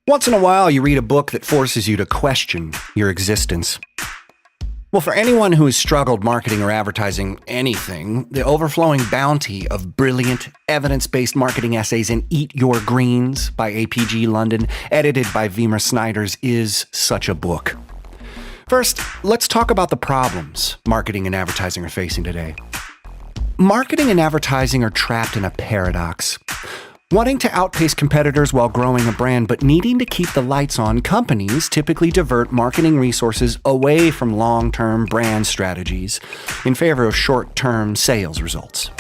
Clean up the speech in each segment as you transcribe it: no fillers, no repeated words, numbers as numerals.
Once in a while, you read a book that forces you to question your existence. Well, for anyone who has struggled marketing or advertising anything, the overflowing bounty of brilliant, evidence-based marketing essays in Eat Your Greens by APG London, edited by Wiemer Snijders, is such a book. First, let's talk about the problems marketing and advertising are facing today. Marketing and advertising are trapped in a paradox. Wanting to outpace competitors while growing a brand, but needing to keep the lights on, companies typically divert marketing resources away from long-term brand strategies in favor of short-term sales results.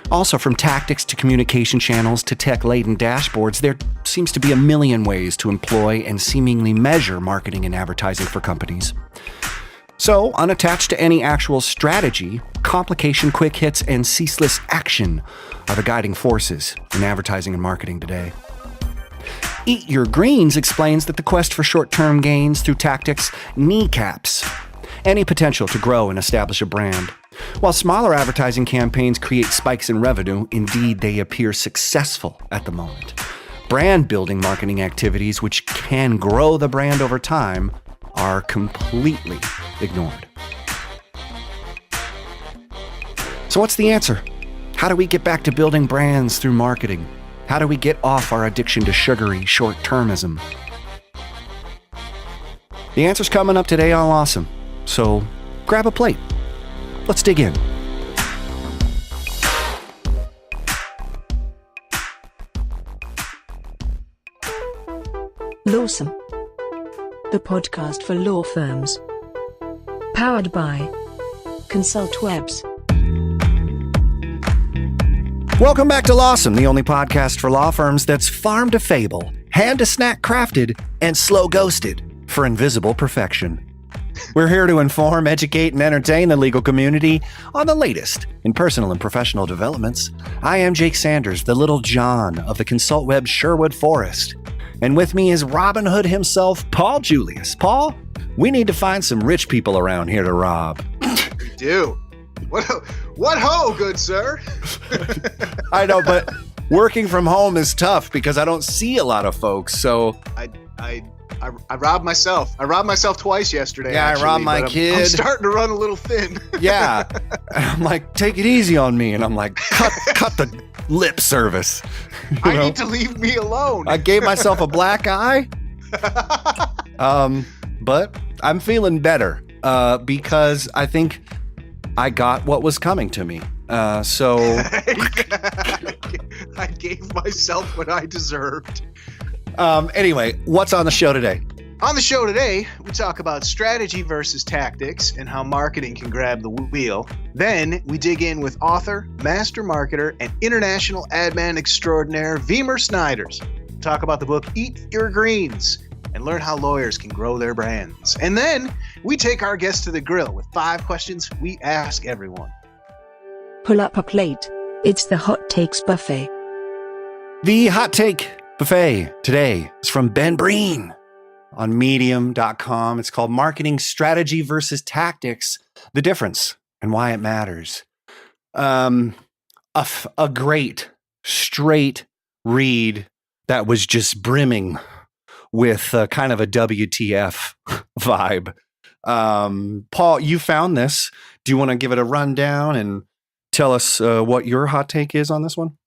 Also, from tactics to communication channels to tech-laden dashboards, there seems to be a million ways to employ and seemingly measure marketing and advertising for companies. So, unattached to any actual strategy, complication, quick hits, and ceaseless action are the guiding forces in advertising and marketing today. Eat Your Greens explains that the quest for short-term gains through tactics kneecaps any potential to grow and establish a brand. While smaller advertising campaigns create spikes in revenue, indeed they appear successful at the moment. Brand-building marketing activities, which can grow the brand over time, are completely ignored. So what's the answer? How do we get back to building brands through marketing? How do we get off our addiction to sugary short-termism? The answer's coming up today on Awesome. So grab a plate. Let's dig in. Lawsome, the podcast for law firms. Powered by ConsultWebs. Welcome back to Lawsome, the only podcast for law firms that's farm to fable, hand to snack crafted, and slow ghosted for invisible perfection. We're here to inform, educate, and entertain the legal community on the latest in personal and professional developments. I am Jake Sanders, the Little John of the ConsultWebs Sherwood Forest. And with me is Robin Hood himself, Paul Julius. Paul, we need to find some rich people around here to rob. We do. What ho, good sir? I know, but working from home is tough because I don't see a lot of folks, so... I robbed myself. I robbed myself twice yesterday. Yeah, actually, I robbed my kid. I'm starting to run a little thin. Yeah. And I'm like, take it easy on me. And I'm like, cut the lip service. I need to leave me alone. I gave myself a black eye. But I'm feeling better because I think I got what was coming to me. So I gave myself what I deserved. Anyway, what's on the show today? On the show today, we talk about strategy versus tactics and how marketing can grab the wheel. Then we dig in with author, master marketer, and international ad man extraordinaire Wiemer Snijders. Talk about the book Eat Your Greens and learn how lawyers can grow their brands. And then we take our guests to the grill with 5 questions we ask everyone. Pull up a plate. It's the Hot Takes Buffet. The Hot Take Buffet today is from Ben Breen on medium.com. It's called Marketing Strategy versus Tactics, the Difference and Why It Matters. A great, straight read that was just brimming with kind of a WTF vibe. Paul, you found this. Do you want to give it a rundown and tell us what your hot take is on this one?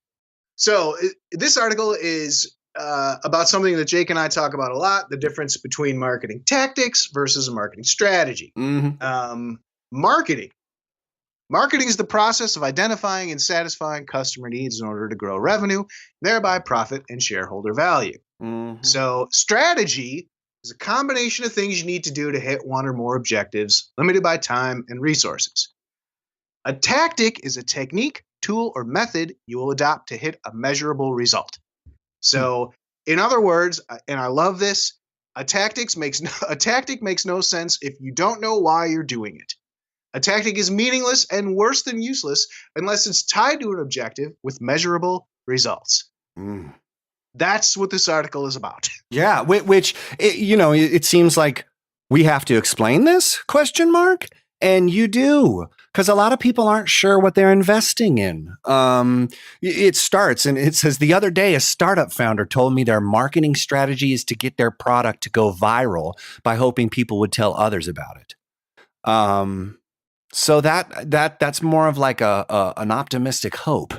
So this article is about something that Jake and I talk about a lot, the difference between marketing tactics versus a marketing strategy. Mm-hmm. Marketing is the process of identifying and satisfying customer needs in order to grow revenue, thereby profit and shareholder value. Mm-hmm. So strategy is a combination of things you need to do to hit one or more objectives limited by time and resources. A tactic is a technique, tool, or method you will adopt to hit a measurable result. So, in other words, and I love this, a tactic makes no sense if you don't know why you're doing it. A tactic is meaningless and worse than useless unless it's tied to an objective with measurable results. Mm. That's what this article is about. Yeah, which it seems like we have to explain this ? And you do, because a lot of people aren't sure what they're investing in. It starts and it says, the other day, a startup founder told me their marketing strategy is to get their product to go viral by hoping people would tell others about it. So that's more of like an optimistic hope.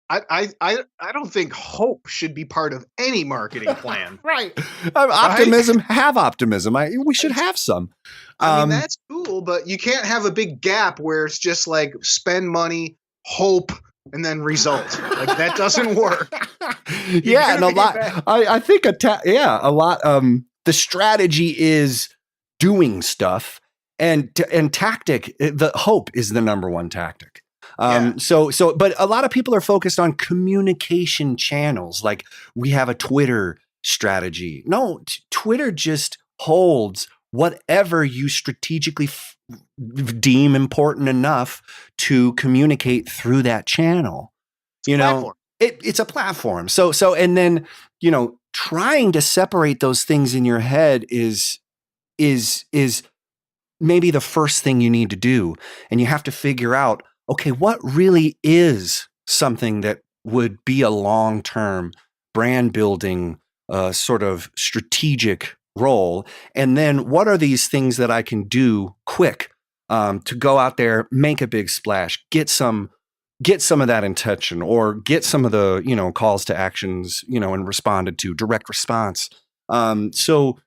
I don't think hope should be part of any marketing plan. Right. Optimism, have optimism. We should have some. I mean, that's cool, but you can't have a big gap where it's just like spend money, hope, and then result. Like that doesn't work. Yeah, and a lot. I think a lot. The strategy is doing stuff, and tactic. The hope is the number one tactic. But a lot of people are focused on communication channels. Like we have a Twitter strategy. No, Twitter just holds whatever you strategically deem important enough to communicate through that channel. It's a platform. So, and then, trying to separate those things in your head is maybe the first thing you need to do. And you have to figure out, okay, what really is something that would be a long-term brand building sort of strategic role? And then what are these things that I can do quick to go out there, make a big splash, get some of that intention, or get some of the, calls to actions, and responded to, direct response. So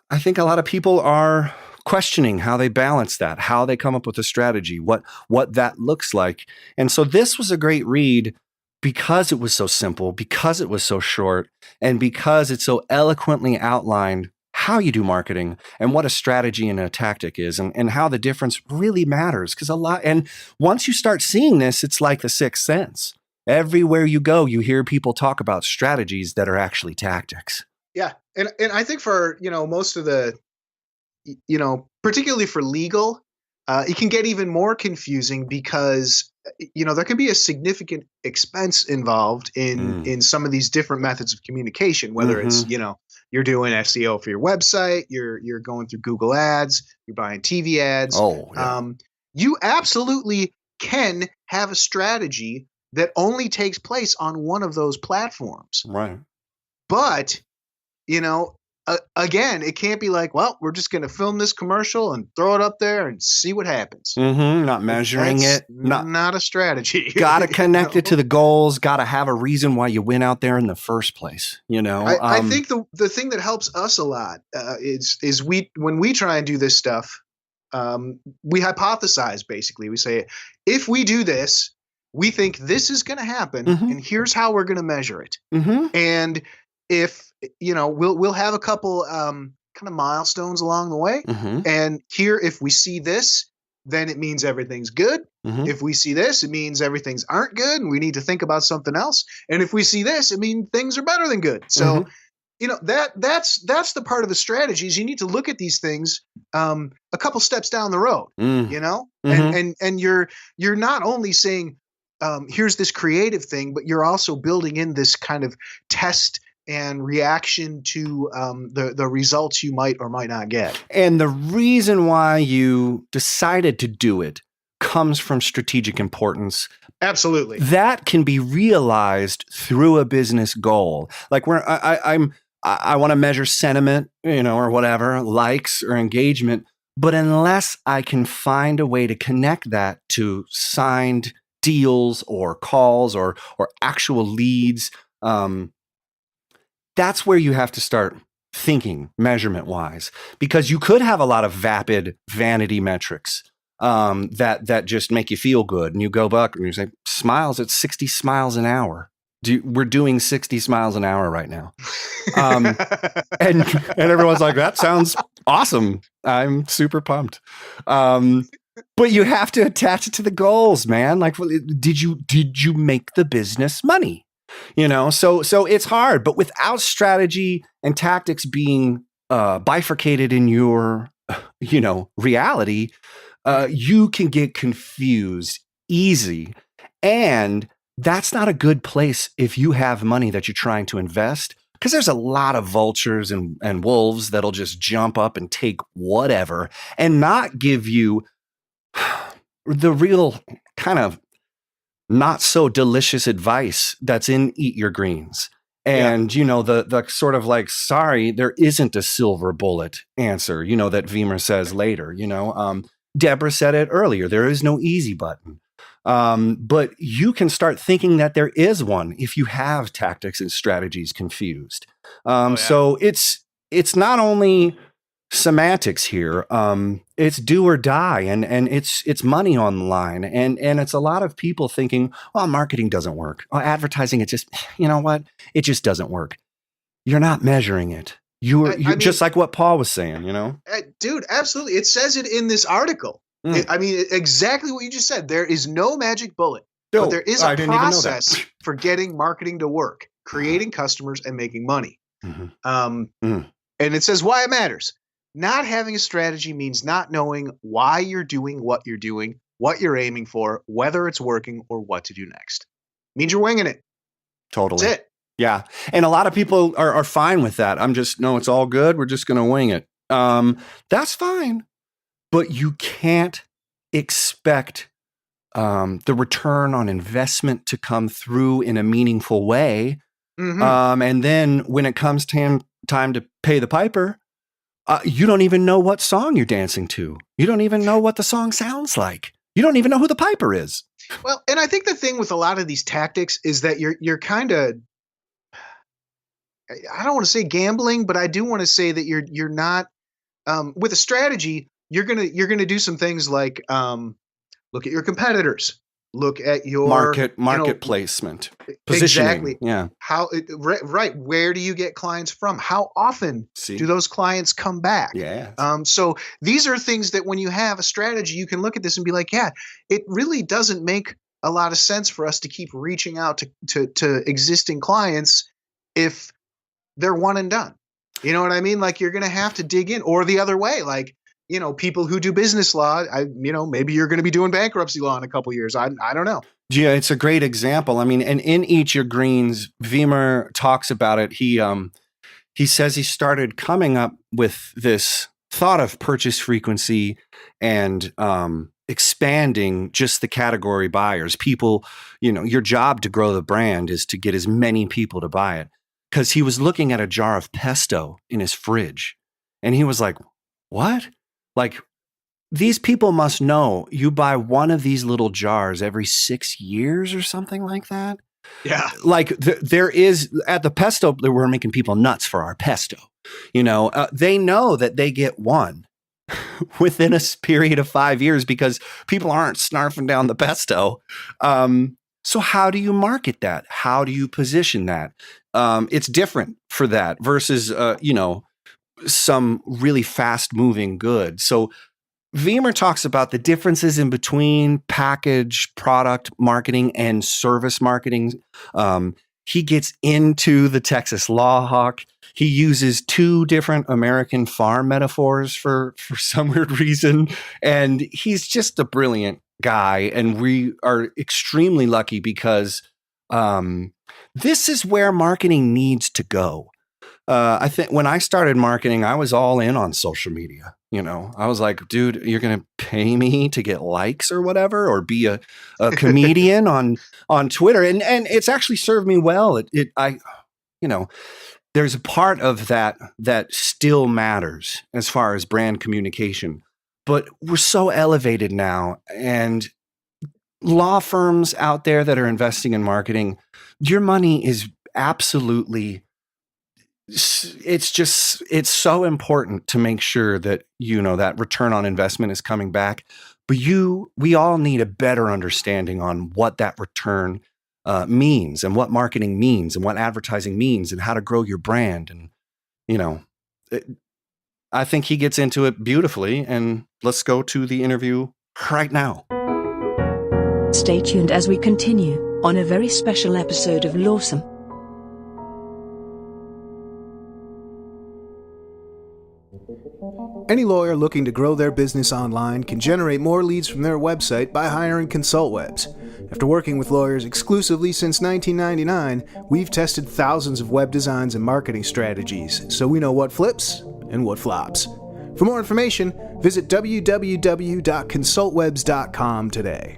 I think a lot of people are questioning how they balance that, how they come up with a strategy, what that looks like. And so this was a great read because it was so simple, because it was so short, and because it so eloquently outlined how you do marketing and what a strategy and a tactic is, and how the difference really matters. And once you start seeing this, it's like the sixth sense. Everywhere you go, you hear people talk about strategies that are actually tactics. Yeah. And I think for, most of the, particularly for legal, it can get even more confusing because, there can be a significant expense involved in some of these different methods of communication, whether it's, you're doing SEO for your website, you're going through Google ads, you're buying TV ads. Oh, yeah. You absolutely can have a strategy that only takes place on one of those platforms. Right. But, again, it can't be like, well, we're just going to film this commercial and throw it up there and see what happens. Not measuring That's it. Not a strategy. Got to connect it to the goals. Got to have a reason why you went out there in the first place. I think the thing that helps us a lot is when we try and do this stuff, we hypothesize. Basically, we say, if we do this, we think this is going to happen, and here's how we're going to measure it. And if we'll have a couple kind of milestones along the way, and here, if we see this, then it means everything's good. If we see this, it means everything's aren't good, and we need to think about something else. And if we see this, it means things are better than good. So, that's the part of the strategies. You need to look at these things a couple steps down the road. And you're not only saying, here's this creative thing, but you're also building in this kind of test and reaction to the results you might or might not get. And the reason why you decided to do it comes from strategic importance. Absolutely. That can be realized through a business goal. Like I want to measure sentiment, or whatever, likes or engagement. But unless I can find a way to connect that to signed deals or calls or actual leads, that's where you have to start thinking measurement wise, because you could have a lot of vapid vanity metrics that just make you feel good. And you go back and you say, smiles at 60 smiles an hour. We're doing 60 smiles an hour right now. And everyone's like, that sounds awesome. I'm super pumped. But you have to attach it to the goals, man. Like, did you make the business money? So it's hard, but without strategy and tactics being bifurcated in your, reality, you can get confused easy. And that's not a good place if you have money that you're trying to invest, because there's a lot of vultures and wolves that'll just jump up and take whatever and not give you the real kind of not so delicious advice that's in Eat Your Greens. And, you know, the sort of like, sorry, there isn't a silver bullet answer, you know, that Wiemer says later, you know. Deborah said it earlier, there is no easy button. But you can start thinking that there is one if you have tactics and strategies confused. So it's not only semantics here. It's do or die, and it's money on the line, and it's a lot of people thinking, well, marketing doesn't work. Oh, advertising, it just, you know what? It just doesn't work. You're not measuring it. You're just like what Paul was saying, you know? Dude, absolutely. It says it in this article. I mean, exactly what you just said. There is no magic bullet, but there is a process for getting marketing to work, creating customers and making money. And it says why it matters. Not having a strategy means not knowing why you're doing, what you're aiming for, whether it's working, or what to do next. It means you're winging it. Totally. That's it. Yeah. And a lot of people are fine with that. No, it's all good. We're just going to wing it. That's fine. But you can't expect the return on investment to come through in a meaningful way. And then when it comes time to pay the piper, you don't even know what song you're dancing to. You don't even know what the song sounds like. You don't even know who the piper is. Well, and I think the thing with a lot of these tactics is that you're kind of, I don't want to say gambling, but I do want to say that you're not with a strategy. You're gonna do some things like look at your competitors, look at your market placement, positioning. Exactly. Yeah. Right. Where do you get clients from? How often do those clients come back? Yeah. So these are things that when you have a strategy, you can look at this and be like, yeah, it really doesn't make a lot of sense for us to keep reaching out to existing clients if they're one and done. You know what I mean? Like you're going to have to dig in, or the other way, like, you know, people who do business law, maybe you're going to be doing bankruptcy law in a couple of years. I don't know. Yeah, it's a great example. I mean, and in Eat Your Greens, Wiemer talks about it. He says he started coming up with this thought of purchase frequency and expanding just the category buyers. People, you know, your job to grow the brand is to get as many people to buy it. Because he was looking at a jar of pesto in his fridge, and he was like, what? Like, these people must know you buy one of these little jars every 6 years or something like that. Yeah. Like there is at the pesto, we're making people nuts for our pesto. You know, they know that they get one within a period of 5 years because people aren't snarfing down the pesto. So how do you market that? How do you position that? It's different for that versus, some really fast moving good. So Wiemer talks about the differences in between package, product marketing, and service marketing. He gets into the Texas law hawk. He uses 2 different American farm metaphors for some weird reason. And he's just a brilliant guy. And we are extremely lucky because this is where marketing needs to go. I think when I started marketing, I was all in on social media. You know, I was like, dude, you're going to pay me to get likes or whatever, or be a comedian on Twitter. And it's actually served me well. There's a part of that still matters as far as brand communication, but we're so elevated now, and law firms out there that are investing in marketing, your money is absolutely, it's so important to make sure that, you know, that return on investment is coming back. But we all need a better understanding on what that return means, and what marketing means, and what advertising means, and how to grow your brand. And, you know, I think he gets into it beautifully. And let's go to the interview right now. Stay tuned as we continue on a very special episode of Lawsome. Any lawyer looking to grow their business online can generate more leads from their website by hiring ConsultWebs. After working with lawyers exclusively since 1999, we've tested thousands of web designs and marketing strategies, so we know what flips and what flops. For more information, visit www.consultwebs.com today.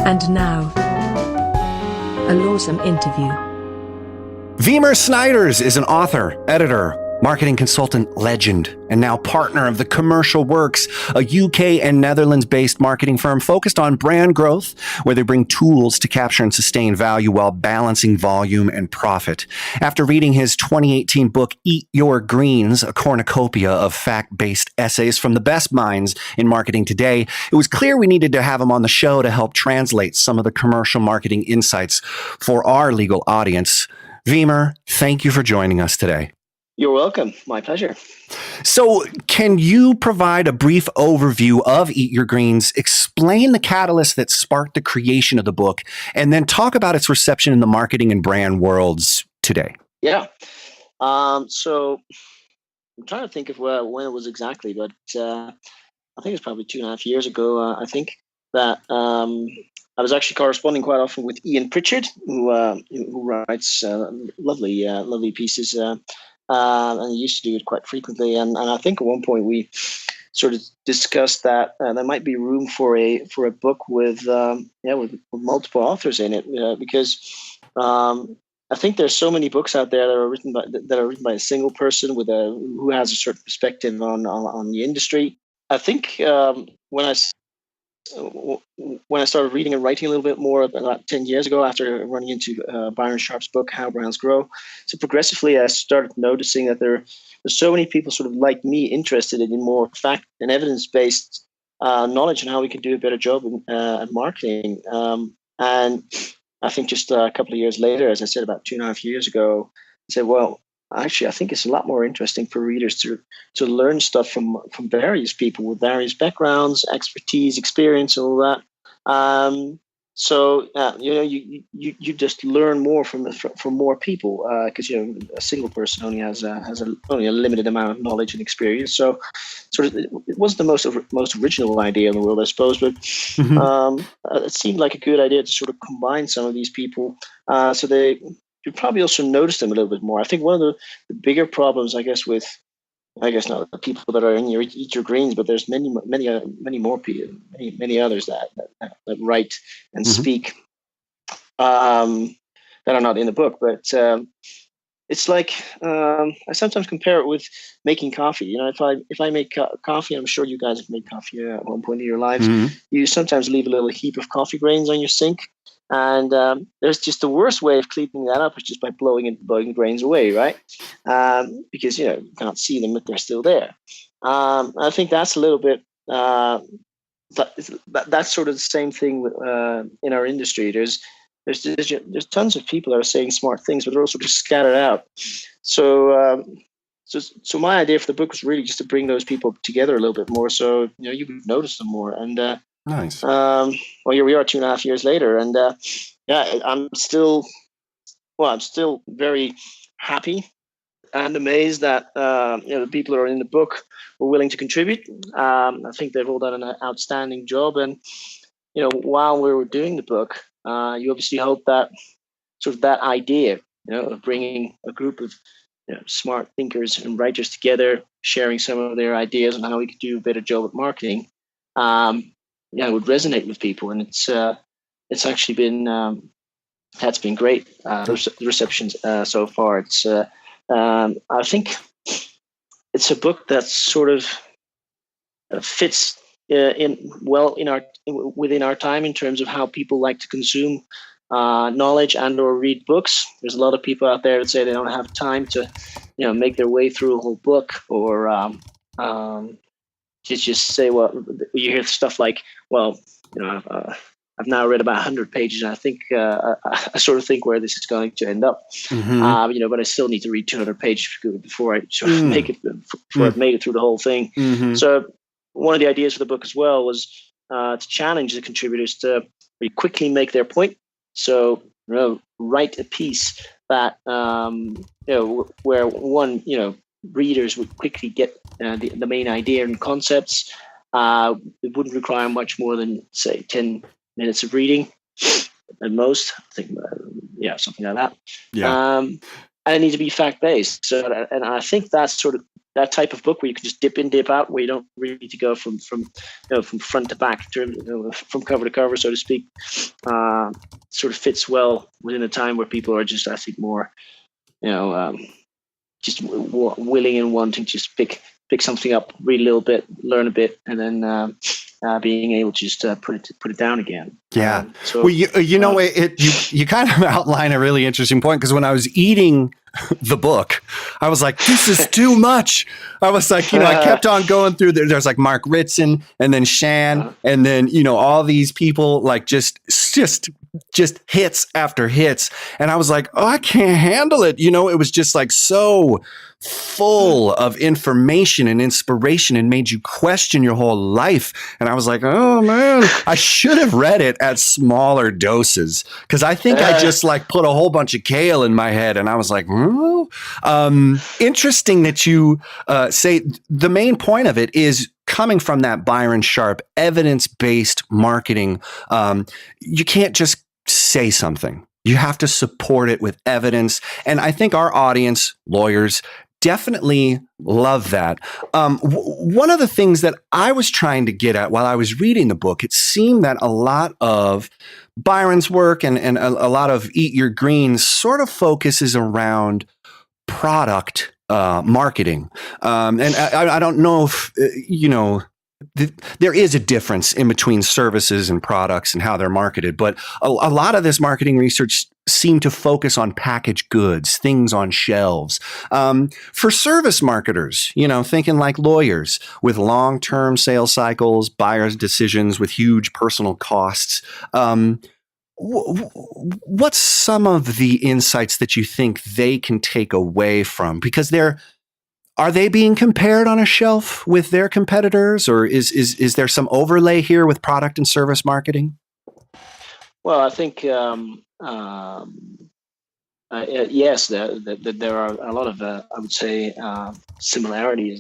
And now, a Lawsome interview. Wiemer Snijders is an author, editor, marketing consultant legend, and now partner of the Commercial Works, a UK and Netherlands-based marketing firm focused on brand growth, where they bring tools to capture and sustain value while balancing volume and profit. After reading his 2018 book, Eat Your Greens, a cornucopia of fact-based essays from the best minds in marketing today, it was clear we needed to have him on the show to help translate some of the commercial marketing insights for our legal audience. Wiemer, thank you for joining us today. You're welcome. My pleasure. So, can you provide a brief overview of Eat Your Greens, explain the catalyst that sparked the creation of the book, and then talk about its reception in the marketing and brand worlds today? Yeah. So I'm trying to think of when it was exactly, but I think it's probably 2.5 years ago. I think that I was actually corresponding quite often with Ian Pritchard, who writes lovely pieces. And he used to do it quite frequently. And I think at one point we sort of discussed that there might be room for a book with multiple authors in it, because I think there's so many books out there that are written by a single person who has a certain perspective on the industry. I think when I started reading and writing a little bit more about 10 years ago, after running into Byron Sharp's book, How Brands Grow, so progressively I started noticing that there's so many people sort of like me interested in more fact and evidence-based knowledge and how we can do a better job at marketing. And I think just a couple of years later, as I said, about 2.5 years ago, I said, well, actually, I think it's a lot more interesting for readers to learn stuff from various people with various backgrounds, expertise, experience, all that. So you just learn more from more people, because a single person only has only a limited amount of knowledge and experience. So sort of it wasn't the most original idea in the world, I suppose, but it seemed like a good idea to sort of combine some of these people, so you probably also notice them a little bit more. I think one of the bigger problems, not the people that are in your Eat Your Greens, but there's many more people, many others that write and speak that are not in the book. But it's like I sometimes compare it with making coffee. If I make coffee, I'm sure you guys have made coffee at one point in your lives. You sometimes leave a little heap of coffee grains on your sink. And there's just the worst way of cleaning that up is just by blowing the grains away, right? Because you can't see them if they're still there. I think that's a little bit that's sort of the same thing in our industry. There's tons of people that are saying smart things, but they're also just scattered out. So my idea for the book was really just to bring those people together a little bit more, so you would notice them more. And nice. Well, here we are 2.5 years later, and I'm still very happy and amazed that the people who are in the book were willing to contribute. I think they've all done an outstanding job, and while we were doing the book, you obviously hope that sort of that idea, of bringing a group of smart thinkers and writers together, sharing some of their ideas on how we could do a better job at marketing, it would resonate with people, and it's actually been it's been great. The reception so far. It's I think it's a book that sort of fits within our time in terms of how people like to consume knowledge and or read books. There's a lot of people out there that say they don't have time to make their way through a whole book, or just say, well, you hear stuff like, well, I've now read about 100 pages, and I think I sort of think where this is going to end up. But I still need to read 200 pages before I sort of make it, before I've made it through the whole thing. So one of the ideas for the book as well was to challenge the contributors to really quickly make their point. So write a piece that where one readers would quickly get the main idea and concepts. It wouldn't require much more than, say, 10 minutes of reading at most. I think, something like that. Yeah. and it needs to be fact based. So, and I think that's sort of that type of book where you can just dip in, dip out, where you don't really need to go from from front to back, from cover to cover, so to speak. Sort of fits well within a time where people are just, I think, more, just willing and wanting to just pick something up, read a little bit, learn a bit, and then being able to just put it down again. Yeah. Well, you kind of outline a really interesting point, because when I was eating the book, I was like, this is too much. I was like, I kept on going through there. There's like Mark Ritson, and then Shan, and then, all these people, like just hits after hits. And I was like, oh, I can't handle it. It was just like so full of information and inspiration, and made you question your whole life. And I was like, oh man, I should have read it at smaller doses, because I think I just like put a whole bunch of kale in my head, and I was like, interesting that you say the main point of it is coming from that Byron Sharp evidence-based marketing. You can't just say something. You have to support it with evidence. And I think our audience, lawyers, definitely love that. One of the things that I was trying to get at while I was reading the book, it seemed that a lot of Byron's work and a lot of Eat Your Greens sort of focuses around product marketing. And I don't know if, there is a difference in between services and products and how they're marketed, but a lot of this marketing research seemed to focus on packaged goods, things on shelves. For service marketers, thinking like lawyers with long-term sales cycles, buyers' decisions with huge personal costs. What's some of the insights that you think they can take away from? Because are they being compared on a shelf with their competitors, or is there some overlay here with product and service marketing? Well, I think yes, there are a lot of I would say similarities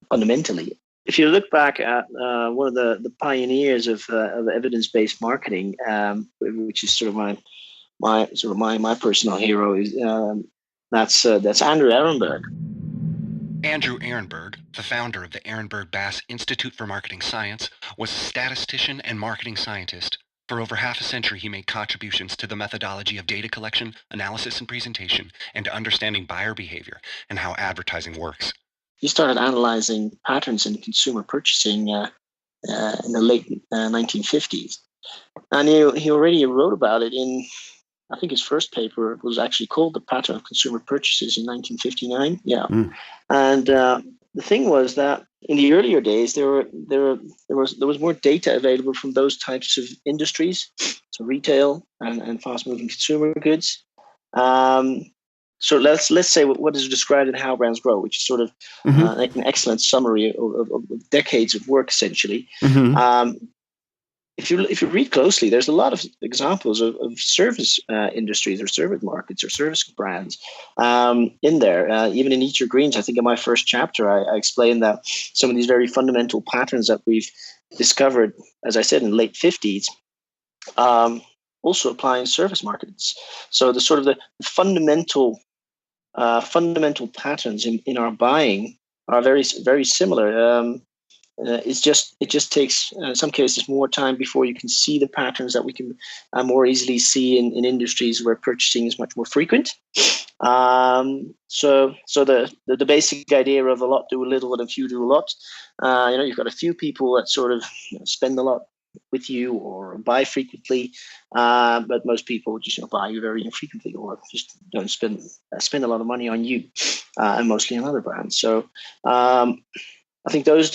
fundamentally. If you look back at one of the pioneers of evidence-based marketing, which is sort of my personal hero, is that's Andrew Ehrenberg. Andrew Ehrenberg, the founder of the Ehrenberg-Bass Institute for Marketing Science, was a statistician and marketing scientist. For over half a century, he made contributions to the methodology of data collection, analysis, and presentation, and to understanding buyer behavior and how advertising works. He started analyzing patterns in consumer purchasing in the late 1950s. And he already wrote about it in, I think his first paper was actually called The Pattern of Consumer Purchases in 1959. Yeah. And the thing was that in the earlier days, there was more data available from those types of industries, so retail and fast-moving consumer goods. So let's say what is described in How Brands Grow, which is sort of like an excellent summary of decades of work, essentially. If you read closely, there's a lot of examples of service industries or service markets or service brands in there. Even in Eat Your Greens, I think in my first chapter, I explained that some of these very fundamental patterns that we've discovered, as I said, in the late 50s, also apply in service markets. So the sort of the fundamental patterns in our buying are very, very similar. It just takes, in some cases, more time before you can see the patterns that we can more easily see in industries where purchasing is much more frequent. So the basic idea of a lot do a little and a few do a lot. You've got a few people that sort of spend a lot with you or buy frequently, but most people just buy you very infrequently or just don't spend a lot of money on you, and mostly on other brands. So I think those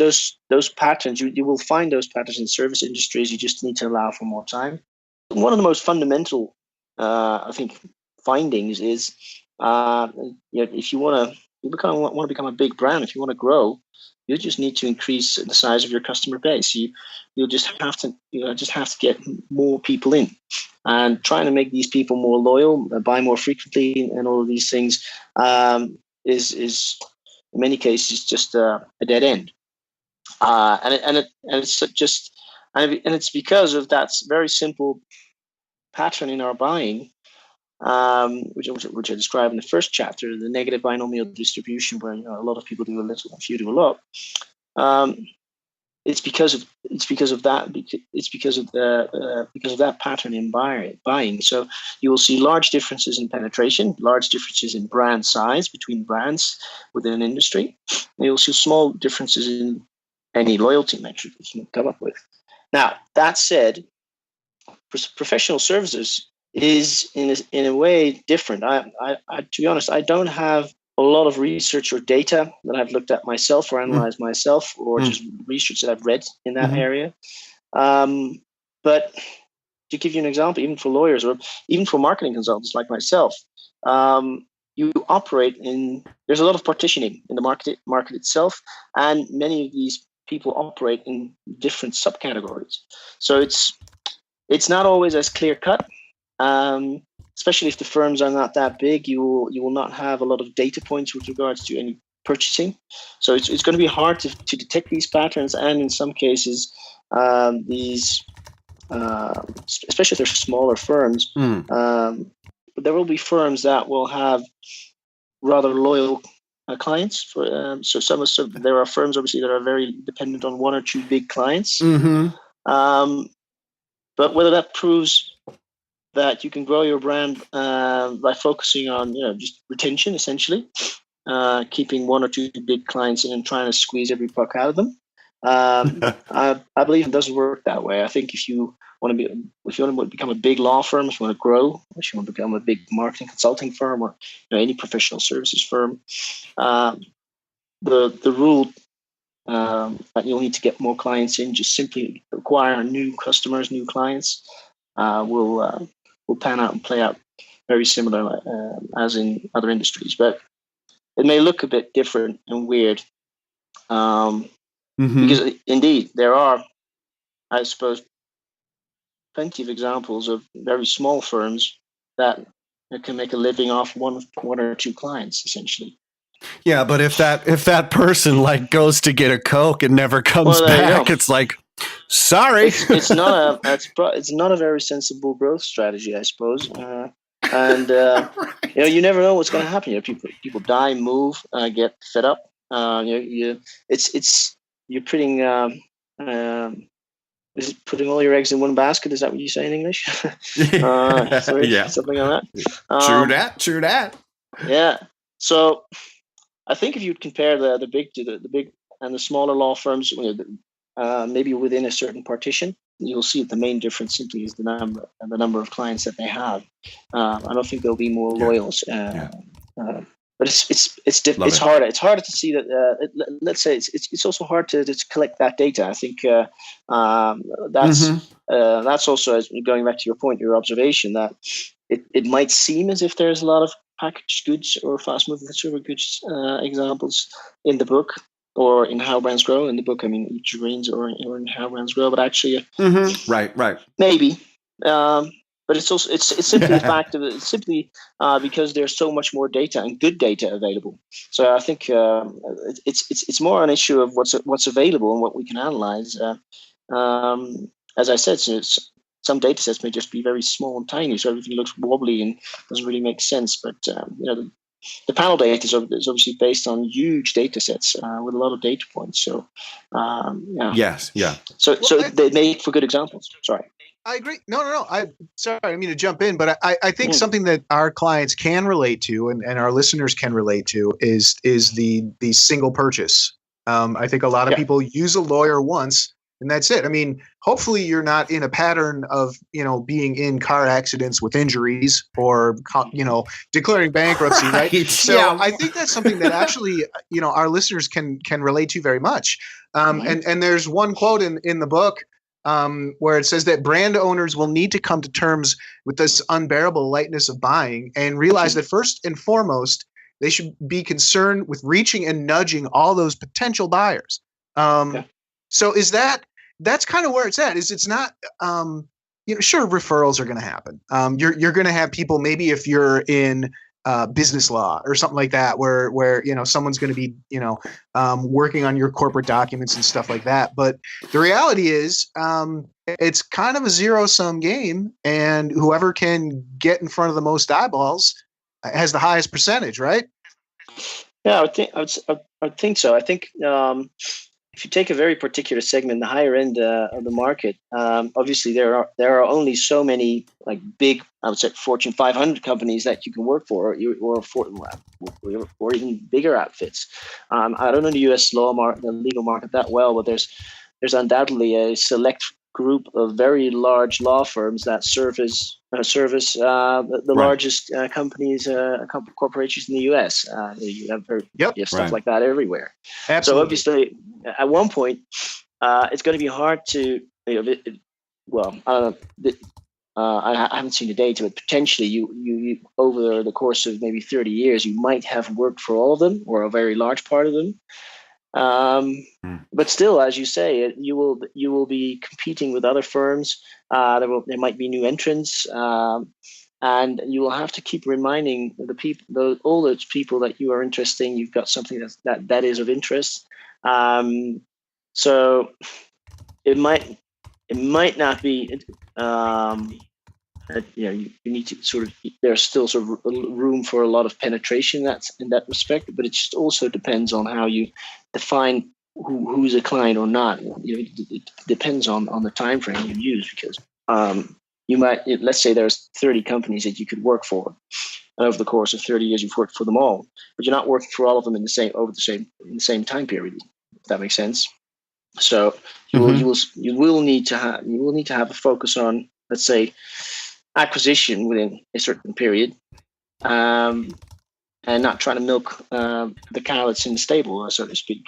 patterns, you will find those patterns in service industries. You just need to allow for more time. One of the most fundamental, I think, findings is if you want to become a big brand, if you want to grow, you just need to increase the size of your customer base. You'll just have to get more people in, and trying to make these people more loyal, buy more frequently, and all of these things is in many cases just a dead end. And it's because of that very simple pattern in our buying which I describe in the first chapter, the negative binomial distribution, where a lot of people do a little, a few do a lot. It's because of that. It's because of that pattern in buying. So you will see large differences in penetration, large differences in brand size between brands within an industry. And you'll see small differences in any loyalty metric that you can come up with. Now, that said, professional services is in a way different. I to be honest, I don't have a lot of research or data that I've looked at myself or analyzed myself, or just research that I've read in that area. But to give you an example, even for lawyers or even for marketing consultants like myself, you operate in. There's a lot of partitioning in the market itself, and many of these people operate in different subcategories. So it's not always as clear cut. Especially if the firms are not that big, you will not have a lot of data points with regards to any purchasing. So it's going to be hard to detect these patterns, and in some cases, these, especially if they're smaller firms, there will be firms that will have rather loyal clients. So there are firms obviously that are very dependent on one or two big clients. But whether that proves that you can grow your brand by focusing on just retention, essentially, keeping one or two big clients in and trying to squeeze every puck out of them. I believe it doesn't work that way. I think if you want to become a big law firm, if you want to grow, if you want to become a big marketing consulting firm, or any professional services firm, the rule that you'll need to get more clients in, just simply acquire new customers, new clients, will pan out and play out very similar as in other industries, but it may look a bit different and weird because indeed there are, I suppose, plenty of examples of very small firms that can make a living off one or two clients, essentially. Yeah, but if that person goes to get a Coke and never comes back, it's like, sorry. It's not a very sensible growth strategy, I suppose. And right. You never know what's going to happen. People die, move, get fed up. You're putting is it putting all your eggs in one basket? Is that what you say in English? Yeah, something like that. True that. Yeah. So I think if you compare the big to the big and the smaller law firms, maybe within a certain partition, you'll see that the main difference simply is the number of clients that they have. I don't think there'll be more loyals. But it's harder. It's harder to see that. Let's say it's also hard to collect that data. I think that's also, as going back to your point, your observation, that it might seem as if there's a lot of packaged goods or fast-moving consumer goods examples in the book, or in How Brands Grow. In the book, I mean, Eat Your Greens, or in How Brands Grow. But actually, right, maybe. But it's simply the fact of it. It's simply because there's so much more data and good data available. So I think it's more an issue of what's available and what we can analyze. As I said, some data sets may just be very small and tiny, so everything looks wobbly and doesn't really make sense. But the panel data is obviously based on huge data sets with a lot of data points. So Yes, yeah. So they make for good examples. Sorry. I agree. No. Sorry, I didn't mean to jump in, but I think something that our clients can relate to and our listeners can relate to is the single purchase. I think a lot of people use a lawyer once and that's it. I mean, hopefully you're not in a pattern of, being in car accidents with injuries or, declaring bankruptcy, right? So I think that's something that actually, our listeners can relate to very much. And there's one quote in the book where it says that brand owners will need to come to terms with this unbearable lightness of buying and realize that first and foremost, they should be concerned with reaching and nudging all those potential buyers. So that's kind of where it's at. It's not, sure, referrals are going to happen. You're going to have people, maybe if you're in business law or something like that, where someone's going to be working on your corporate documents and stuff like that. But the reality is, it's kind of a zero-sum game, and whoever can get in front of the most eyeballs has the highest percentage, right? Yeah, I would think so. I think if you take a very particular segment, the higher end of the market, obviously there are only so many like big, I would say, Fortune 500 companies that you can work for, or even bigger outfits. I don't know the U.S. the legal market that well, but there's undoubtedly a select group of very large law firms that service the largest companies, corporations in the U.S. You have stuff like that everywhere. Absolutely. So obviously, at one point, it's going to be hard to. I don't know. I haven't seen the data, but potentially, you over the course of maybe 30 years, you might have worked for all of them or a very large part of them. But still, as you say, you will be competing with other firms. There might be new entrants, and you will have to keep reminding all those people that you are interesting. You've got something that is of interest. So it might not be. You need to sort of. There's still sort of room for a lot of penetration. That's in that respect, but it just also depends on how you define who's a client or not. It depends on the time frame you use, because you might, let's say there's 30 companies that you could work for, and over the course of 30 years you've worked for them all, but you're not working for all of them in the same time period. If that makes sense. So you will need to have a focus on, let's say, acquisition within a certain period, and not trying to milk the cow that's in the stable, so to speak.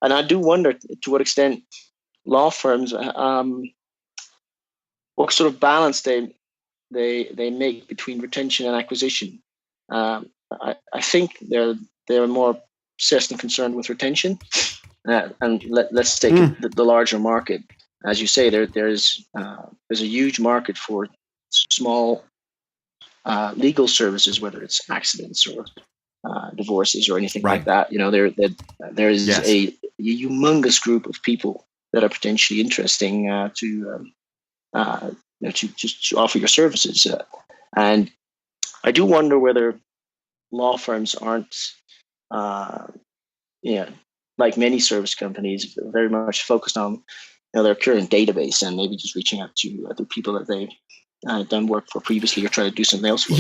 And I do wonder to what extent law firms, what sort of balance they make between retention and acquisition. I think they're more obsessed and concerned with retention. And let's take the larger market. As you say, there's a huge market for small legal services, whether it's accidents or divorces or anything like that. There is a humongous group of people that are potentially interesting to offer your services. And I do wonder whether law firms aren't, like many service companies, very much focused on their current database and maybe just reaching out to other people that they've done work for previously or try to do something else for.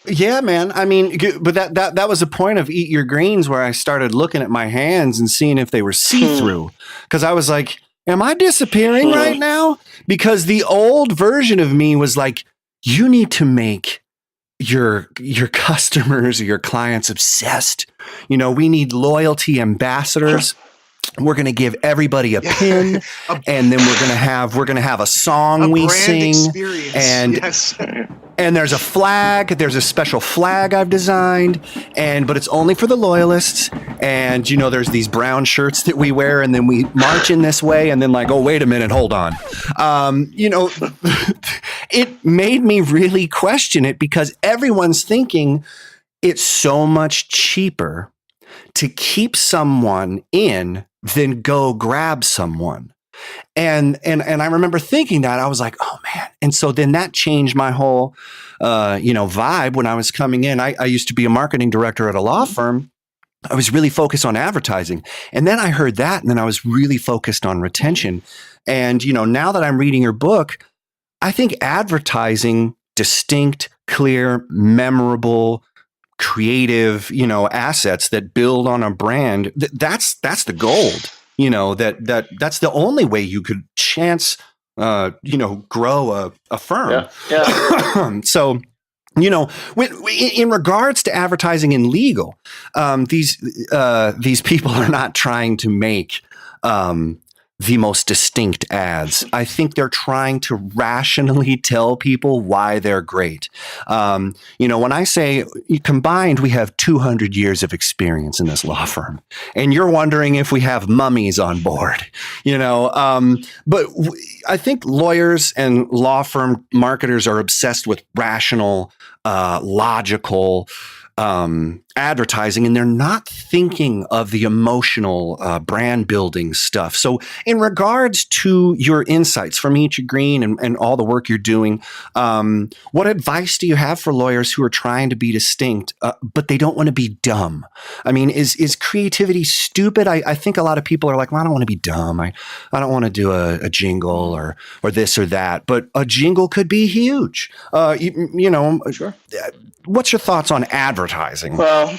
Yeah, man. I mean, but that was a point of Eat Your Greens, where I started looking at my hands and seeing if they were see-through, because I was like, am I disappearing right now? Because the old version of me was like, you need to make your customers or your clients obsessed. We need loyalty ambassadors. We're going to give everybody a pin, and then we're going to have a song we sing, and there's a flag. There's a special flag I've designed, but it's only for the loyalists. And there's these brown shirts that we wear, and then we march in this way, and then like, oh, wait a minute, hold on. It made me really question it, because everyone's thinking it's so much cheaper to keep someone in than go grab someone. And I remember thinking that. I was like, oh man. And so then that changed my whole vibe when I was coming in. I used to be a marketing director at a law firm. I was really focused on advertising. And then I heard that, and then I was really focused on retention. And now that I'm reading your book, I think advertising, distinct, clear, memorable, creative, assets that build on a brand, that's the gold. That's the only way you could chance, grow a firm. Yeah. So, in regards to advertising and legal, these people are not trying to make the most distinct ads. I think they're trying to rationally tell people why they're great. When I say combined, we have 200 years of experience in this law firm, and you're wondering if we have mummies on board, but I think lawyers and law firm marketers are obsessed with rational logical advertising, and they're not thinking of the emotional brand building stuff. So in regards to your insights from Each Green and all the work you're doing, what advice do you have for lawyers who are trying to be distinct, but they don't want to be dumb? I mean, is creativity stupid? I think a lot of people are like, well, I don't want to be dumb. I don't want to do a jingle or this or that, but a jingle could be huge. You know, Sure. What's your thoughts on advertising? Well,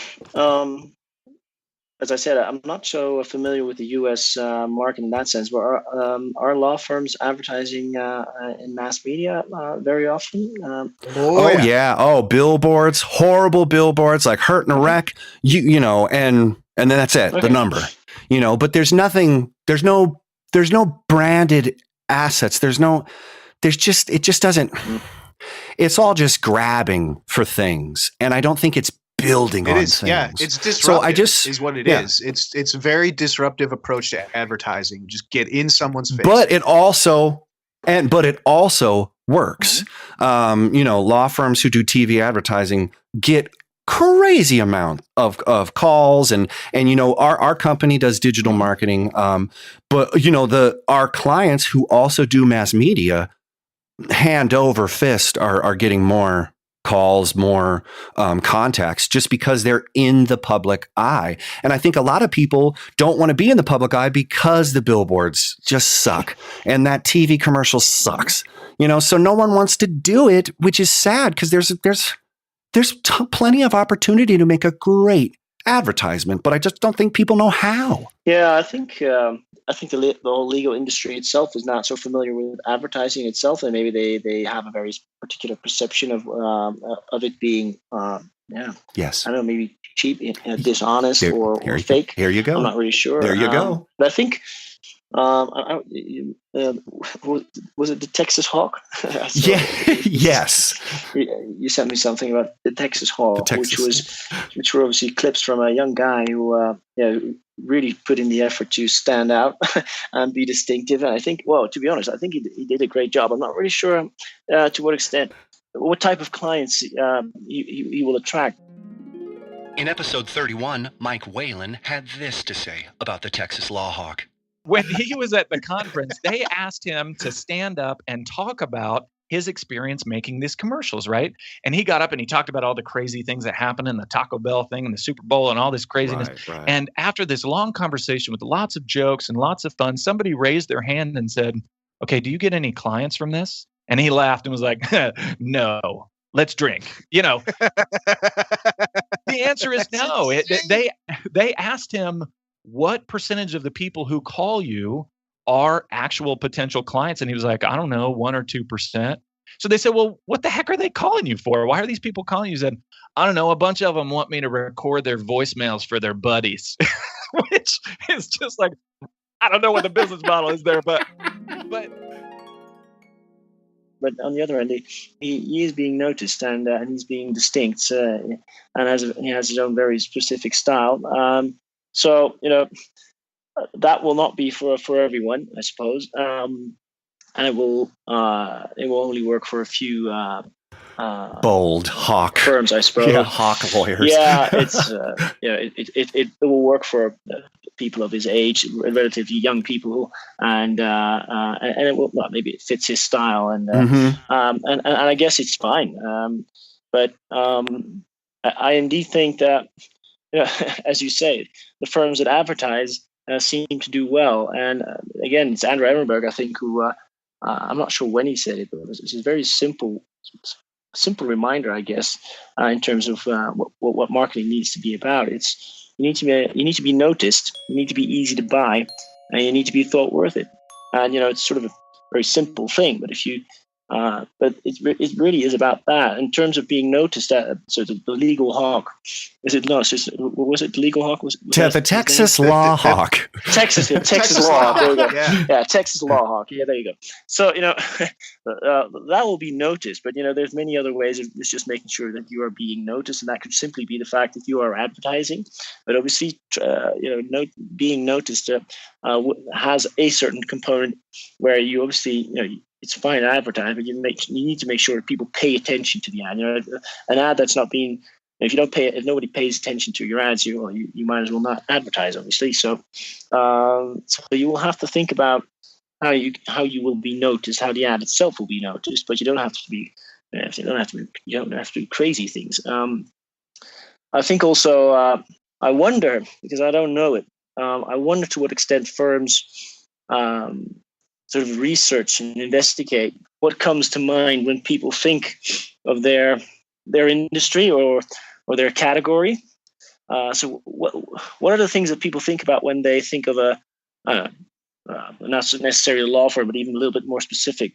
as I said, I'm not so familiar with the U.S. market in that sense, but are law firms advertising in mass media very often? Oh yeah. Oh, billboards, horrible billboards, like hurting a wreck. You know, and then that's it, the number. You know, but there's nothing. There's no branded assets. It just doesn't. It's all just grabbing for things, and I don't think it's building on things. Yeah, it's disruptive. Is what it is. It's a very disruptive approach to advertising. Just get in someone's face. But it also works. You know, law firms who do TV advertising get crazy amount of calls, and you know, our company does digital marketing. But you know, our clients who also do mass media, hand over fist, are getting more calls, more contacts, just because they're in the public eye. And I think a lot of people don't want to be in the public eye because the billboards just suck and that TV commercial sucks. You know, so no one wants to do it, which is sad, because there's plenty of opportunity to make a great advertisement, but I just don't think people know how. Yeah, I think the whole legal industry itself is not so familiar with advertising itself, and maybe they have a very particular perception of it being yes, I don't know, maybe cheap, dishonest, or fake. Here you go. I'm not really sure. There you go. But I think was it the Texas Hawk? Yes. You sent me something about the Texas Hawk, which were obviously clips from a young guy who really put in the effort to stand out and be distinctive. And I think, well, to be honest, I think he did a great job. I'm not really sure to what extent, what type of clients he will attract. In episode 31, Mike Whalen had this to say about the Texas Law Hawk. When he was at the conference, they asked him to stand up and talk about his experience making these commercials, right? And he got up and he talked about all the crazy things that happened in the Taco Bell thing and the Super Bowl and all this craziness. Right. And after this long conversation with lots of jokes and lots of fun, somebody raised their hand and said, okay, do you get any clients from this? And he laughed and was like, no, let's drink. You know, the answer is no. They asked him, what percentage of the people who call you are actual potential clients? And he was like, I don't know, 1 or 2%. So they said, well, what the heck are they calling you for? Why are these people calling you? He said, I don't know. A bunch of them want me to record their voicemails for their buddies, which is just like, I don't know what the business model is there, but on the other hand, he is being noticed and he's being distinct and he has his own very specific style. So, you know, that will not be for everyone, I suppose. And it will only work for a few bold hawk firms, I suppose. Yeah, hawk lawyers. Yeah, it's it will work for people of his age, relatively young people, and it will, well, maybe it fits his style, and I guess it's fine. But I indeed think that, you know, as you say, the firms that advertise seem to do well. And again, it's Andrew Ehrenberg, I think, who I'm not sure when he said it, but it's a very simple reminder, I guess, in terms of what marketing needs to be about. It's you need to be noticed, you need to be easy to buy, and you need to be thought worth it. And you know, it's sort of a very simple thing, but if you but it really is about that in terms of being noticed. So the legal hawk, is it not? Was it the legal hawk? Was the Texas Law Hawk? Texas Law Hawk. There we go. Yeah, Texas Law Hawk. Yeah, there you go. So you know, that will be noticed. But you know, there's many other ways. It's just making sure that you are being noticed, and that could simply be the fact that you are advertising. But obviously, being noticed has a certain component where you obviously, you know, it's fine to advertise, but you need to make sure that people pay attention to the ad. An ad that's not being, if nobody pays attention to your ads, you might as well not advertise, obviously. So you will have to think about how you will be noticed, how the ad itself will be noticed, but you don't have to do crazy things. I think also, I wonder, because I don't know it, I wonder to what extent firms sort of research and investigate what comes to mind when people think of their industry or their category. So what are the things that people think about when they think of not necessarily a law firm, but even a little bit more specific?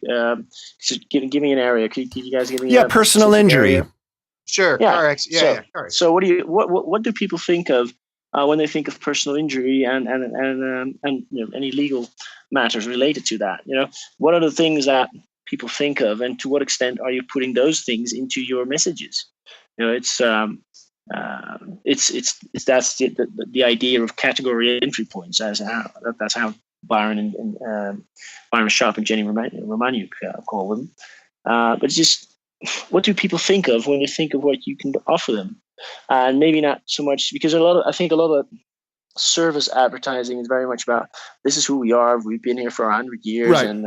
So give me an area. Could you guys give me? Yeah, personal injury. Area? Sure. Yeah. Car So what do people think of when they think of personal injury and any legal matters related to that? What are the things that people think of, and to what extent are you putting those things into your messages? It's that's the idea of category entry points. That's how Byron Sharp and Jenny Romaniuk call them. But it's just, what do people think of when they think of what you can offer them? And maybe not so much, because I think a lot of service advertising is very much about, this is who we are. We've been here for 100 years, right. And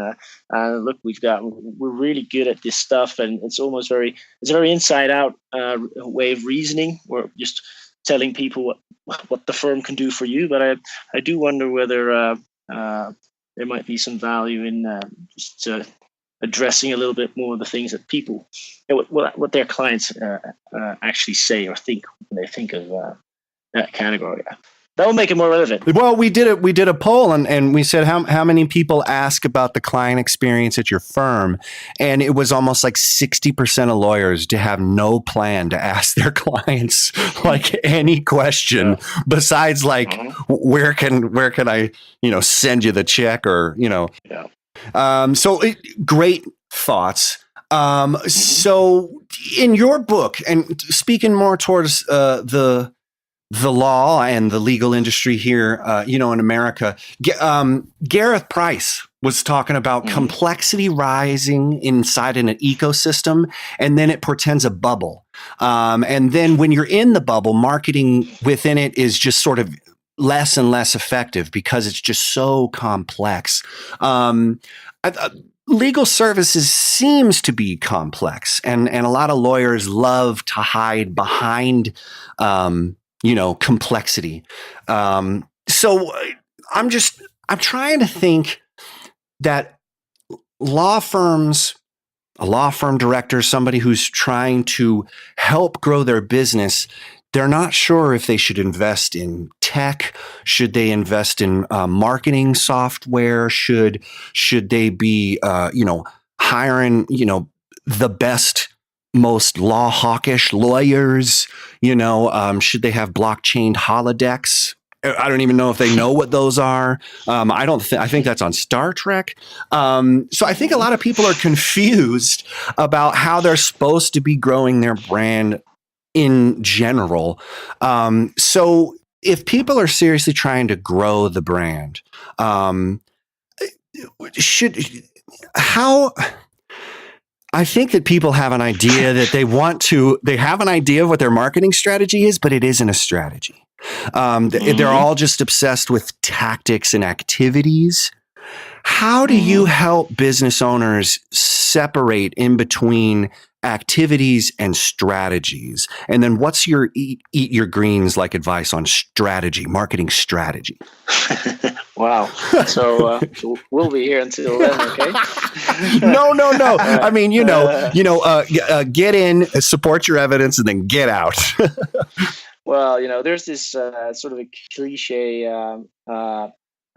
look, we're really good at this stuff, and it's a very inside out way of reasoning. We're just telling people what the firm can do for you. But I do wonder whether there might be some value in just addressing a little bit more of the things that people, what their clients actually say or think when they think of that category. That will make it more relevant. Well, we did a poll, and we said how many people ask about the client experience at your firm, and it was almost like 60% of lawyers to have no plan to ask their clients like any question besides like where can I send you the check or So great thoughts. So in your book, and speaking more towards the law and the legal industry here, in America, Gareth Price was talking about complexity rising inside an ecosystem, and then it portends a bubble. And then when you're in the bubble, marketing within it is just sort of less and less effective because it's just so complex. Legal services seems to be complex, and a lot of lawyers love to hide behind complexity. So I'm trying to think that a law firm director, somebody who's trying to help grow their business, they're not sure if they should invest in tech. Should they invest in marketing software? Should they be, hiring, the best, most law hawkish lawyers? Should they have blockchain holodecks? I don't even know if they know what those are. I think that's on Star Trek. So I think a lot of people are confused about how they're supposed to be growing their brand in general. So if people are seriously trying to grow the brand, I think that people have an idea that they have an idea of what their marketing strategy is, but it isn't a strategy. They're all just obsessed with tactics and activities. How do you help business owners separate in between activities and strategies? And then what's your eat your greens like advice on strategy, marketing strategy? Wow. So we'll be here until then, okay? No. I mean, get in, support your evidence, and then get out. Well, there's this sort of a cliche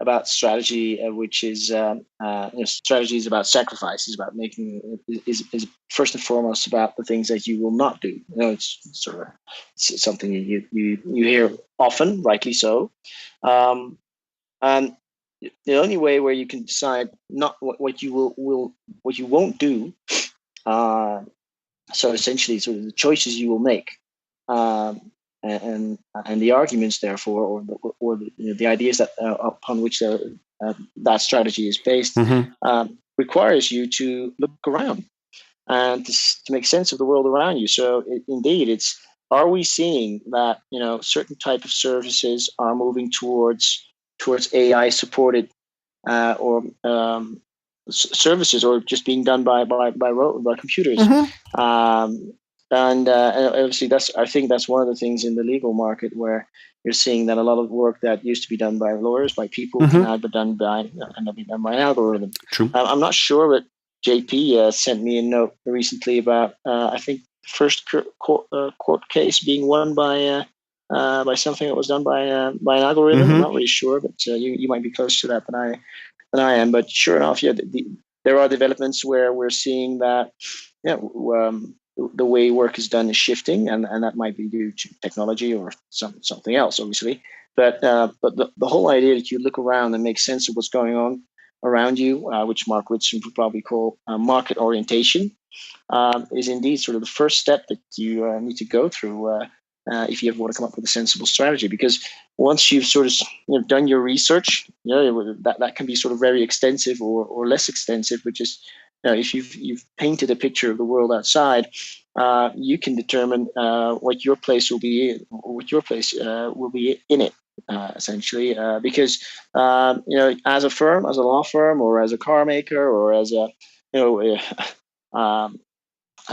about strategy, which is strategy is about sacrifices, about making is first and foremost about the things that you will not do. It's something you hear often, rightly so. And the only way where you can decide not what you what you won't do. So essentially, sort of the choices you will make. And the arguments, therefore, or the ideas that upon which that strategy is based, requires you to look around and to make sense of the world around you. So indeed, are we seeing that certain type of services are moving towards AI supported or services, or just being done by computers? And obviously, I think that's one of the things in the legal market where you're seeing that a lot of work that used to be done by lawyers, by people, can now be done by an algorithm. True. I'm not sure, but JP sent me a note recently about I think the first court case being won by something that was done by an algorithm. I'm not really sure, but you might be closer to that than I am. But sure enough, there are developments where we're seeing that the way work is done is shifting, and that might be due to technology or something else, obviously. But the whole idea that you look around and make sense of what's going on around you, which Mark Ritson would probably call market orientation, is indeed sort of the first step that you need to go through if you ever want to come up with a sensible strategy. Because once you've sort of done your research, that can be sort of very extensive or less extensive, which is if you've painted a picture of the world outside, you can determine what your place will be, in it. Essentially, because as a firm, as a law firm, or as a car maker, or as a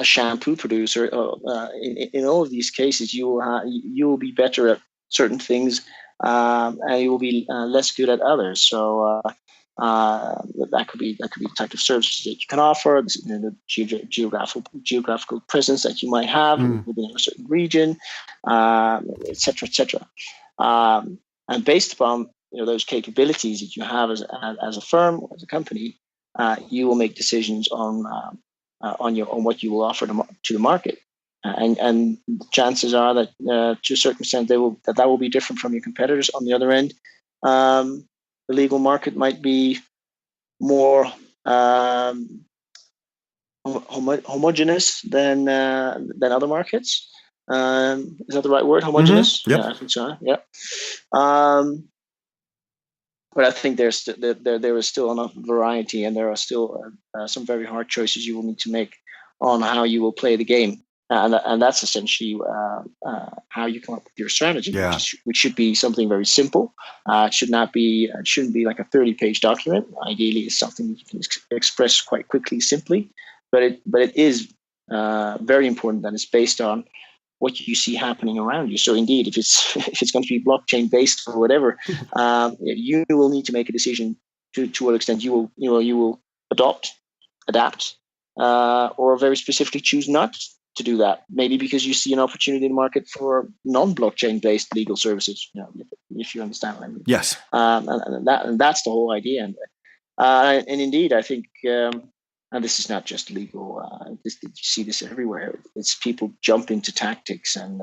shampoo producer, in all of these cases, you will be better at certain things, and you will be less good at others. So that could be the type of services that you can offer, the geographical presence that you might have within a certain region, et cetera. And based upon those capabilities that you have as a firm or as a company, you will make decisions on what you will offer to the market, and chances are that to a certain extent that will be different from your competitors. On the other end, the legal market might be more homogeneous than other markets. Is that the right word? Homogeneous? Yep. Yeah, I think so. Yeah. But I think there is still enough variety, and there are still some very hard choices you will need to make on how you will play the game, and that's essentially how you come up with your strategy, which should be something very simple. It shouldn't be like a 30-page document. Ideally, it's something that you can express quite quickly, simply. But it is very important that it's based on what you see happening around you. So indeed, if it's going to be blockchain based or whatever, you will need to make a decision to what extent you will adapt, or very specifically choose not to do that. Maybe because you see an opportunity in the market for non-blockchain based legal services. If you understand what I mean. Yes. And that's the whole idea. And indeed, I think. And this is not just legal. You see this everywhere. It's people jump into tactics and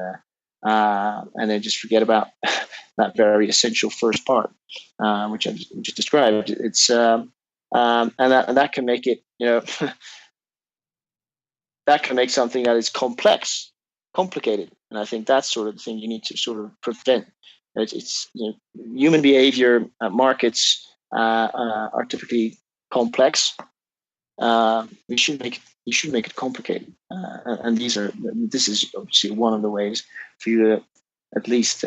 then just forget about that very essential first part, which I just described. It's and that can make it, that can make something that is complicated. And I think that's sort of the thing you need to sort of prevent. It's human behavior, markets are typically complex. We should make it complicated, and this is obviously one of the ways for you to at least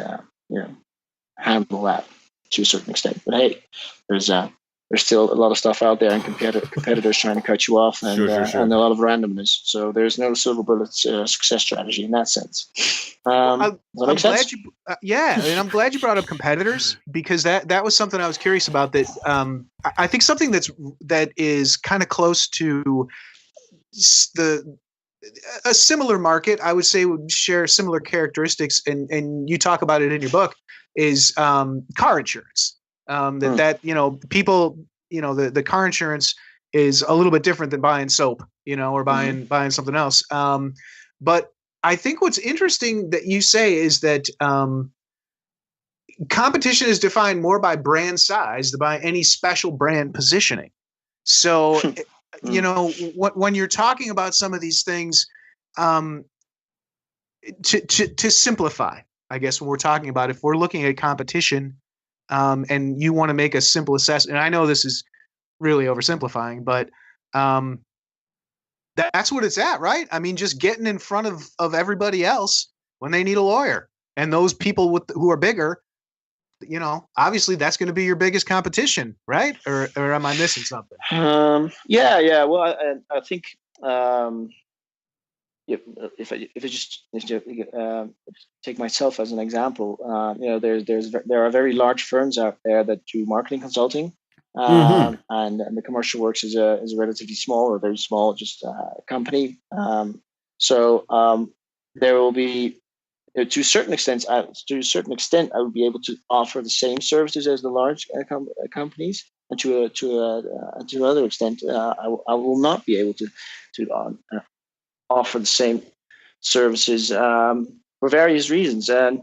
handle that to a certain extent. But hey, there's still a lot of stuff out there, and competitors trying to cut you off, and and a lot of randomness. So there's no silver bullet success strategy in that sense. I'm glad you brought up competitors, because that was something I was curious about. That I think something that is kind of close to a similar market, I would say, would share similar characteristics, and you talk about it in your book, is car insurance. People, the car insurance is a little bit different than buying soap, or buying something else. But I think what's interesting that you say is that competition is defined more by brand size than by any special brand positioning. So, when you're talking about some of these things, to simplify, I guess, when we're talking about, if we're looking at competition, and you want to make a simple assessment, and I know this is really oversimplifying, but That's what it's at, right? I mean, just getting in front of everybody else when they need a lawyer, and those people who are bigger, obviously that's going to be your biggest competition, right? Or am I missing something? Yeah. Well, I think if I just take myself as an example, there are very large firms out there that do marketing consulting. And the commercial works is a relatively small or very small company. So there will be to a certain extent, I would be able to offer the same services as the large companies, and to another extent, I will not be able to offer the same services for various reasons, and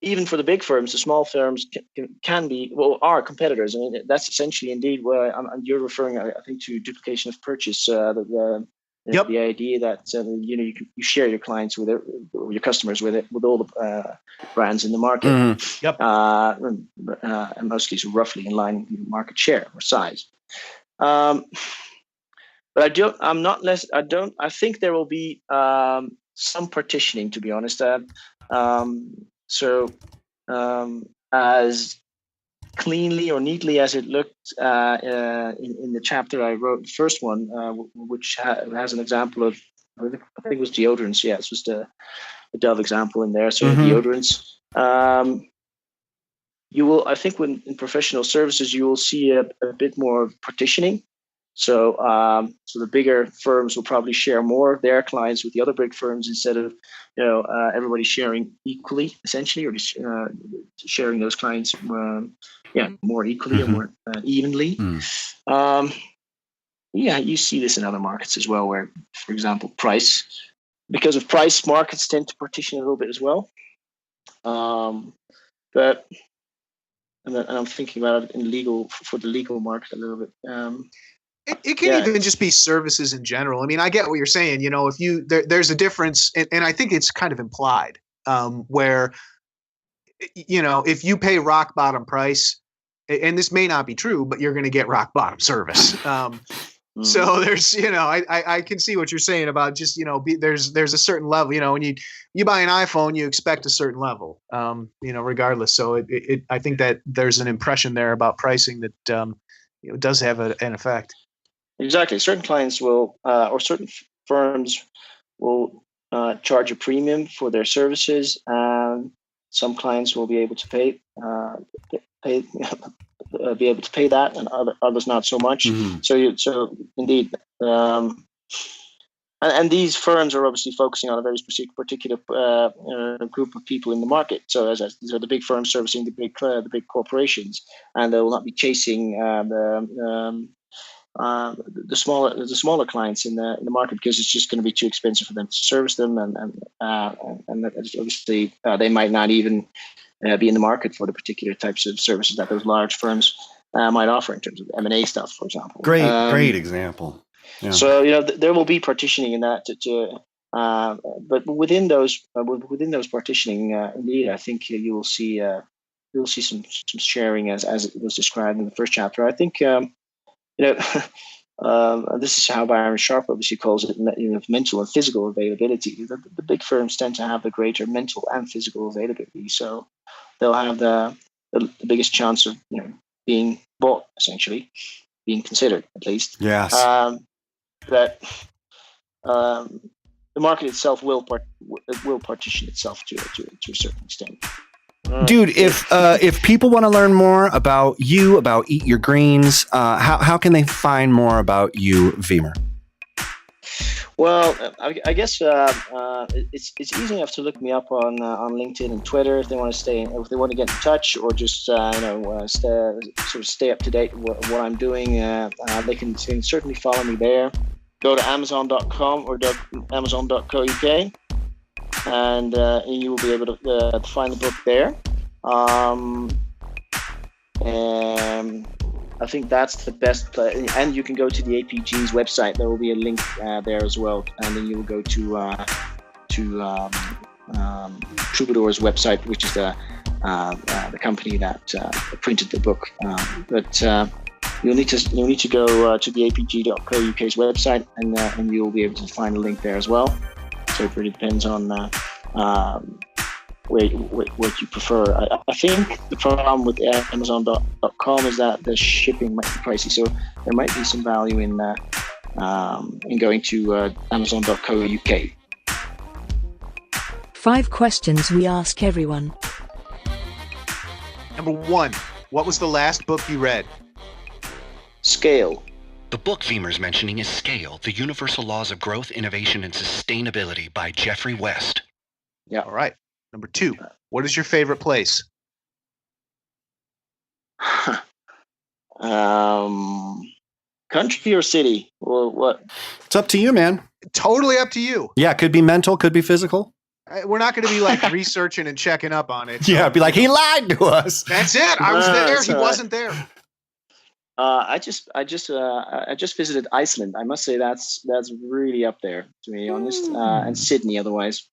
even for the big firms, the small firms can be, are competitors. I mean, that's essentially indeed where you're referring, I think, to duplication of purchase. The idea that you share your clients with it, or your customers with all the brands in the market. And most cases roughly in line with market share or size. But I think there will be some partitioning, to be honest. So as cleanly or neatly as it looked in the chapter I wrote, the first one, which has an example of, I think it was deodorants. Yeah, it's just a Dove example in there. So deodorants. You will, I think, when in professional services, you will see a bit more partitioning. So the bigger firms will probably share more of their clients with the other big firms instead of everybody sharing equally, essentially, or just sharing those clients more equally or more evenly. You see this in other markets as well, where, for example, because of price, markets tend to partition a little bit as well. But I'm thinking about it for the legal market a little bit. It can even just be services in general. I mean, I get what you're saying. If there's a difference, and I think it's kind of implied, where, if you pay rock bottom price, and this may not be true, but you're going to get rock bottom service. So there's, I can see what you're saying about just, there's a certain level, when you buy an iPhone, you expect a certain level, regardless. So I think that there's an impression there about pricing that, does have an effect. Exactly. Certain clients will, or certain firms will charge a premium for their services, and some clients will be able to pay that, and others not so much. So indeed, and these firms are obviously focusing on a very particular group of people in the market. So these are the big firms servicing the big corporations, and they will not be chasing the smaller clients in the market, because it's just going to be too expensive for them to service them, and obviously they might not even be in the market for the particular types of services that those large firms might offer in terms of M&A stuff, for example. Great example. Yeah. So there will be partitioning in that. But within those partitioning, indeed, I think you will see some sharing as it was described in the first chapter. I think this is how Byron Sharp obviously calls it, mental and physical availability. The big firms tend to have the greater mental and physical availability, so they'll have the biggest chance of being bought, essentially, being considered at least. Yes. That the market itself will partition itself to a certain extent. Dude, if people want to learn more about you, about Eat Your Greens, how can they find more about you, Wiemer? Well, I guess it's easy enough to look me up on LinkedIn and Twitter if they want to get in touch, or just stay up to date with what I'm doing. They can certainly follow me there. Go to Amazon.com or Amazon.co.uk. And you will be able to find the book there. I think that's the best place. And you can go to the APG's website. There will be a link there as well. And then you will go to Troubadour's website, which is the the company that printed the book. But you'll need to go to the apg.co.uk's website, and you'll be able to find a link there as well. So it really depends on what you prefer. I think the problem with Amazon.com is that the shipping might be pricey, so there might be some value in going to Amazon.co.uk. 5 questions we ask everyone. Number 1, what was the last book you read? Scale. The book Wiemer's mentioning is Scale, The Universal Laws of Growth, Innovation, and Sustainability by Jeffrey West. Yeah. All right. Number 2, what is your favorite place? Country or city or what? It's up to you, man. Totally up to you. Yeah, could be mental, could be physical. We're not going to be like researching and checking up on it. Yeah, be like, he lied to us. That's it. I was there. He wasn't there. I just visited Iceland. I must say that's really up there, to be honest. And Sydney, otherwise.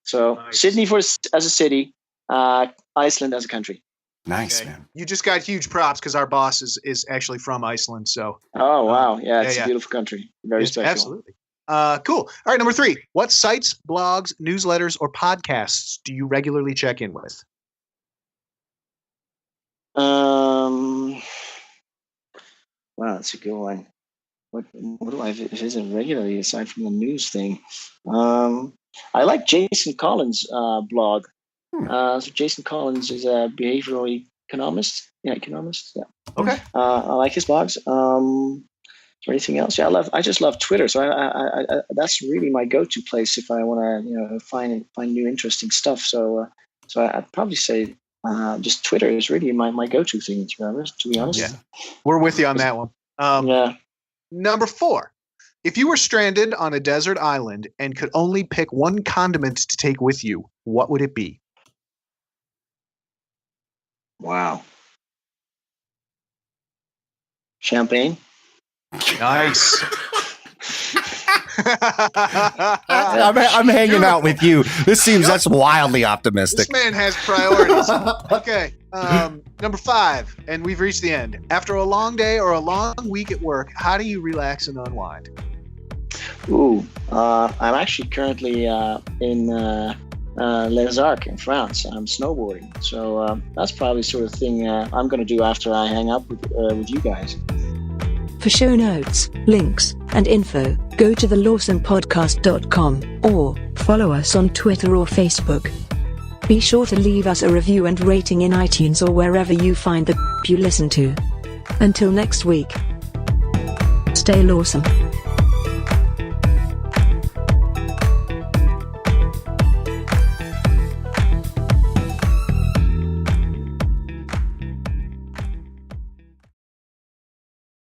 So nice. Sydney as a city, Iceland as a country. Nice, okay. Man. You just got huge props because our boss is actually from Iceland. So. Oh wow! Yeah, it's a beautiful country. Very special. Absolutely. Cool. All right, number 3. What sites, blogs, newsletters, or podcasts do you regularly check in with? Wow, that's a good one. What do I visit regularly aside from the news thing? I like Jason Collins' blog. So Jason Collins is a behavioral economist. Yeah, economist. Yeah. Okay. I like his blogs. Is there anything else? Yeah, I just love Twitter. So I that's really my go-to place if I want to find new interesting stuff. So I'd probably say just Twitter is really my go-to thing. To be honest. Yeah, we're with you on that one. Yeah. Number 4, if you were stranded on a desert island and could only pick one condiment to take with you, what would it be? Wow. Champagne. Nice. I'm hanging out with you. That's wildly optimistic. This man has priorities. Okay. Number 5, and we've reached the end. After a long day or a long week at work, how do you relax and unwind? I'm actually currently in Les Arcs in France. I'm snowboarding, so that's probably the sort of thing I'm going to do after I hang up with you guys. For show notes, links, and info, go to thelawsomepodcast.com or follow us on Twitter or Facebook. Be sure to leave us a review and rating in iTunes or wherever you find the you listen to. Until next week, stay lawsome.